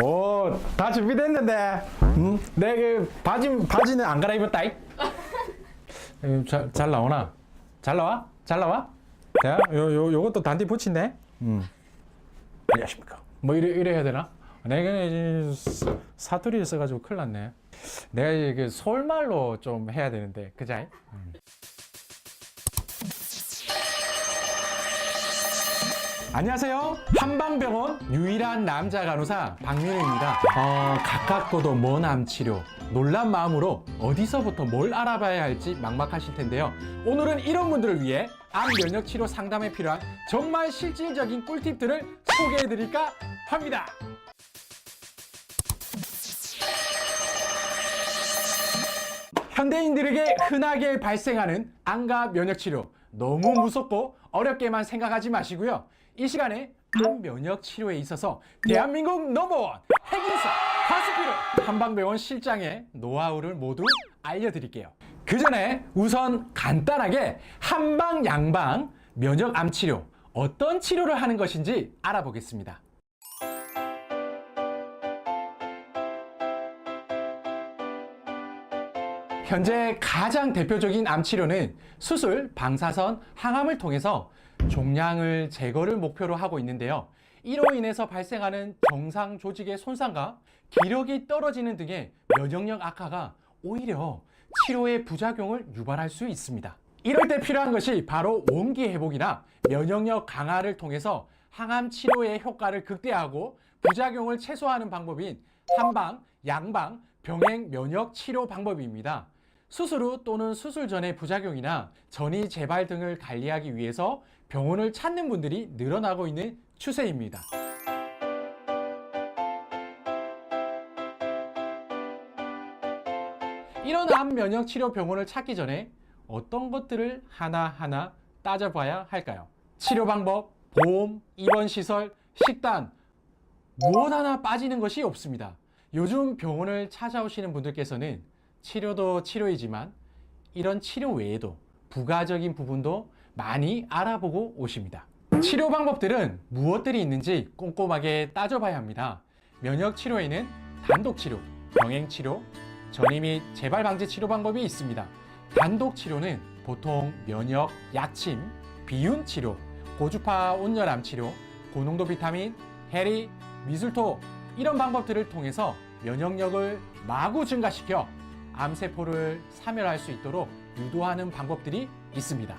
오, 다 준비됐는데. 응? 내 그 바지는 안 갈아입었다. 잘 나오나? 잘 나와? 잘 나와? 야, 요것도 단디 붙인데. 안녕하십니까. 뭐 이래 해야 되나? 내가 이제 사투리를 써가지고 큰일 났네. 내가 이게 서울말로 좀 해야 되는데, 그자? 안녕하세요. 한방병원 유일한 남자 간호사 박민우입니다. 가깝고도 먼 암 치료, 놀란 마음으로 어디서부터 뭘 알아봐야 할지 막막하실 텐데요. 오늘은 이런 분들을 위해 암 면역 치료 상담에 필요한 정말 실질적인 꿀팁들을 소개해드릴까 합니다. 현대인들에게 흔하게 발생하는 암과 면역 치료, 너무 무섭고 어렵게만 생각하지 마시고요. 이 시간에 암 면역 치료에 있어서 대한민국 넘버원 핵인사 하스피로 한방병원 실장의 노하우를 모두 알려드릴게요. 그 전에 우선 간단하게 한방 양방 면역 암 치료, 어떤 치료를 하는 것인지 알아보겠습니다. 현재 가장 대표적인 암 치료는 수술, 방사선, 항암을 통해서 종양을 제거를 목표로 하고 있는데요. 이로 인해서 발생하는 정상 조직의 손상과 기력이 떨어지는 등의 면역력 악화가 오히려 치료의 부작용을 유발할 수 있습니다. 이럴 때 필요한 것이 바로 원기 회복이나 면역력 강화를 통해서 항암 치료의 효과를 극대화하고 부작용을 최소화하는 방법인 한방, 양방, 병행 면역 치료 방법입니다. 수술 후 또는 수술 전의 부작용이나 전이 재발 등을 관리하기 위해서 병원을 찾는 분들이 늘어나고 있는 추세입니다. 이런 암 면역 치료 병원을 찾기 전에 어떤 것들을 하나하나 따져봐야 할까요? 치료 방법, 보험, 입원 시설, 식단, 무엇 하나 빠지는 것이 없습니다. 요즘 병원을 찾아오시는 분들께서는 치료도 치료이지만 이런 치료 외에도 부가적인 부분도 많이 알아보고 오십니다. 치료 방법들은 무엇들이 있는지 꼼꼼하게 따져봐야 합니다. 면역 치료에는 단독 치료, 병행 치료, 전이 및 재발 방지 치료 방법이 있습니다. 단독 치료는 보통 면역, 약침, 비윤 치료, 고주파 온열암 치료, 고농도 비타민, 해리, 미술토 이런 방법들을 통해서 면역력을 마구 증가시켜 암세포를 사멸할 수 있도록 유도하는 방법들이 있습니다.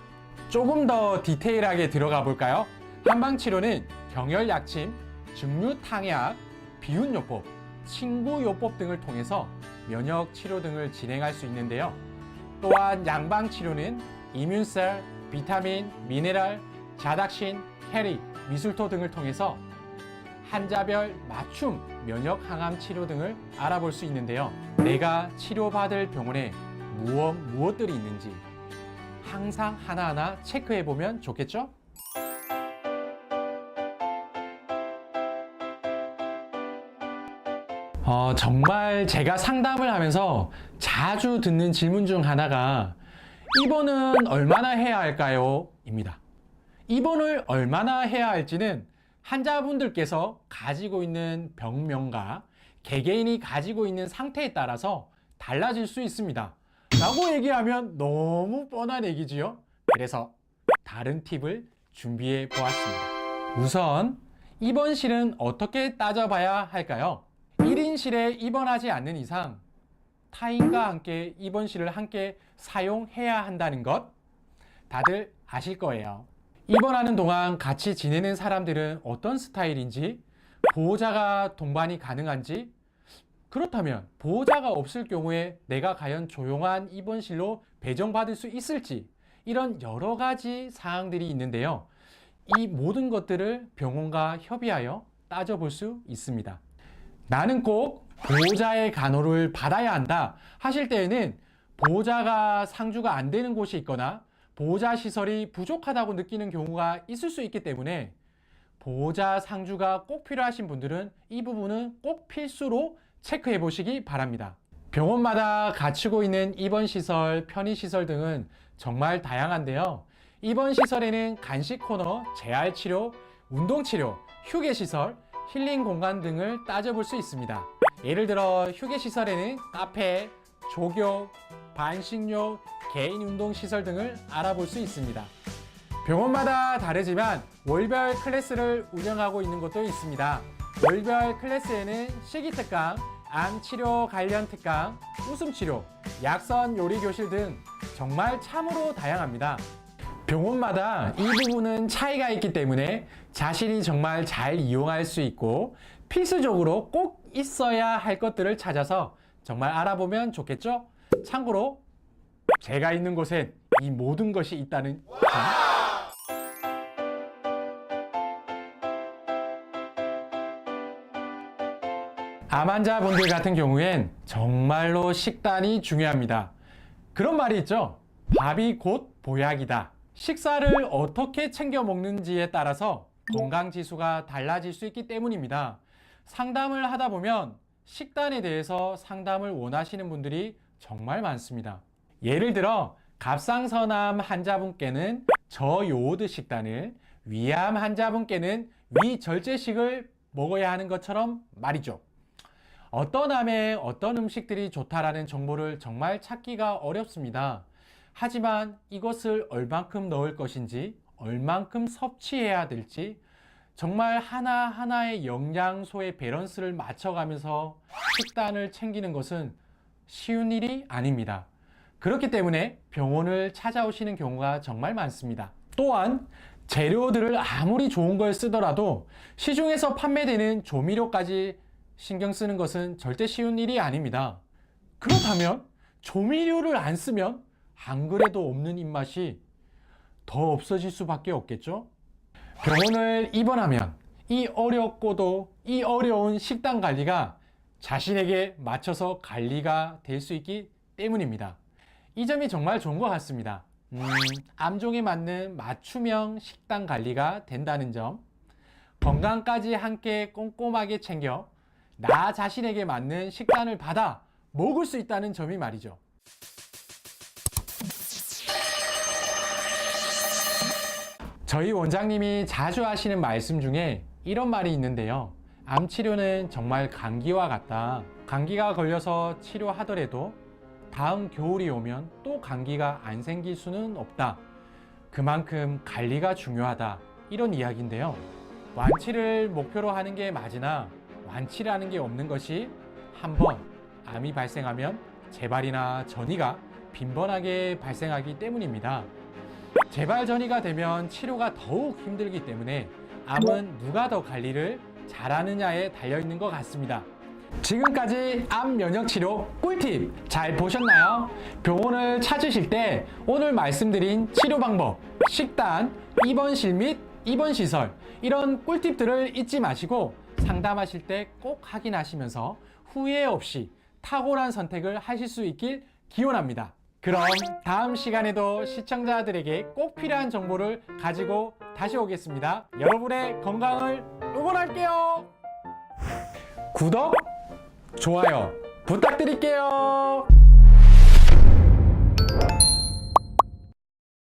조금 더 디테일하게 들어가 볼까요? 한방치료는 경혈약침, 증류탕약, 비윤요법, 친구요법 등을 통해서 면역치료 등을 진행할 수 있는데요. 또한 양방치료는 이뮨셀, 비타민, 미네랄, 자닥신, 해리, 미술토 등을 통해서 환자별 맞춤 면역 항암 치료 등을 알아볼 수 있는데요. 내가 치료받을 병원에 무엇들이 있는지 항상 하나하나 체크해 보면 좋겠죠? 정말 제가 상담을 하면서 자주 듣는 질문 중 하나가 입원은 얼마나 해야 할까요? 입니다. 입원을 얼마나 해야 할지는 환자분들께서 가지고 있는 병명과 개개인이 가지고 있는 상태에 따라서 달라질 수 있습니다. 라고 얘기하면 너무 뻔한 얘기지요. 그래서 다른 팁을 준비해 보았습니다. 우선 입원실은 어떻게 따져봐야 할까요? 1인실에 입원하지 않는 이상 타인과 함께 입원실을 함께 사용해야 한다는 것 다들 아실 거예요. 입원하는 동안 같이 지내는 사람들은 어떤 스타일인지, 보호자가 동반이 가능한지, 그렇다면 보호자가 없을 경우에 내가 과연 조용한 입원실로 배정받을 수 있을지, 이런 여러 가지 사항들이 있는데요. 이 모든 것들을 병원과 협의하여 따져볼 수 있습니다. 나는 꼭 보호자의 간호를 받아야 한다 하실 때에는 보호자가 상주가 안 되는 곳이 있거나 보호자 시설이 부족하다고 느끼는 경우가 있을 수 있기 때문에 보호자 상주가 꼭 필요하신 분들은 이 부분은 꼭 필수로 체크해 보시기 바랍니다. 병원마다 갖추고 있는 입원시설, 편의시설 등은 정말 다양한데요. 입원시설에는 간식 코너, 재활치료, 운동치료, 휴게시설, 힐링 공간 등을 따져볼 수 있습니다. 예를 들어 휴게시설에는 카페, 조교, 반식욕, 개인 운동 시설 등을 알아볼 수 있습니다. 병원마다 다르지만 월별 클래스를 운영하고 있는 곳도 있습니다. 월별 클래스에는 식이특강, 암치료 관련 특강, 웃음치료, 약선 요리 교실 등 정말 참으로 다양합니다. 병원마다 이 부분은 차이가 있기 때문에 자신이 정말 잘 이용할 수 있고 필수적으로 꼭 있어야 할 것들을 찾아서 정말 알아보면 좋겠죠? 참고로 제가 있는 곳엔 이 모든 것이 있다는 점. 암 환자분들 같은 경우엔 정말로 식단이 중요합니다. 그런 말이 있죠. 밥이 곧 보약이다. 식사를 어떻게 챙겨 먹는지에 따라서 건강지수가 달라질 수 있기 때문입니다. 상담을 하다 보면 식단에 대해서 상담을 원하시는 분들이 정말 많습니다. 예를 들어 갑상선암 환자분께는 저요오드 식단을, 위암 환자분께는 위절제식을 먹어야 하는 것처럼 말이죠. 어떤 암에 어떤 음식들이 좋다라는 정보를 정말 찾기가 어렵습니다. 하지만 이것을 얼만큼 넣을 것인지, 얼만큼 섭취해야 될지 정말 하나하나의 영양소의 밸런스를 맞춰가면서 식단을 챙기는 것은 쉬운 일이 아닙니다. 그렇기 때문에 병원을 찾아오시는 경우가 정말 많습니다. 또한 재료들을 아무리 좋은 걸 쓰더라도 시중에서 판매되는 조미료까지 신경 쓰는 것은 절대 쉬운 일이 아닙니다. 그렇다면 조미료를 안 쓰면 안 그래도 없는 입맛이 더 없어질 수밖에 없겠죠? 병원을 입원하면 이 어렵고도 이 어려운 식단 관리가 자신에게 맞춰서 관리가 될 수 있기 때문입니다. 이 점이 정말 좋은 것 같습니다. 암종에 맞는 맞춤형 식단 관리가 된다는 점, 건강까지 함께 꼼꼼하게 챙겨 나 자신에게 맞는 식단을 받아 먹을 수 있다는 점이 말이죠. 저희 원장님이 자주 하시는 말씀 중에 이런 말이 있는데요. 암 치료는 정말 감기와 같다. 감기가 걸려서 치료하더라도 다음 겨울이 오면 또 감기가 안 생길 수는 없다. 그만큼 관리가 중요하다. 이런 이야기인데요. 완치를 목표로 하는 게 맞으나 완치라는 게 없는 것이 한번 암이 발생하면 재발이나 전이가 빈번하게 발생하기 때문입니다. 재발 전이가 되면 치료가 더욱 힘들기 때문에 암은 누가 더 관리를 잘하느냐에 달려있는 것 같습니다. 지금까지 암 면역 치료 꿀팁 잘 보셨나요? 병원을 찾으실 때 오늘 말씀드린 치료 방법, 식단, 입원실 및 입원시설 이런 꿀팁들을 잊지 마시고 상담하실 때 꼭 확인하시면서 후회 없이 탁월한 선택을 하실 수 있길 기원합니다. 그럼 다음 시간에도 시청자들에게 꼭 필요한 정보를 가지고 다시 오겠습니다. 여러분의 건강을 응원할게요. 구독, 좋아요 부탁드릴게요.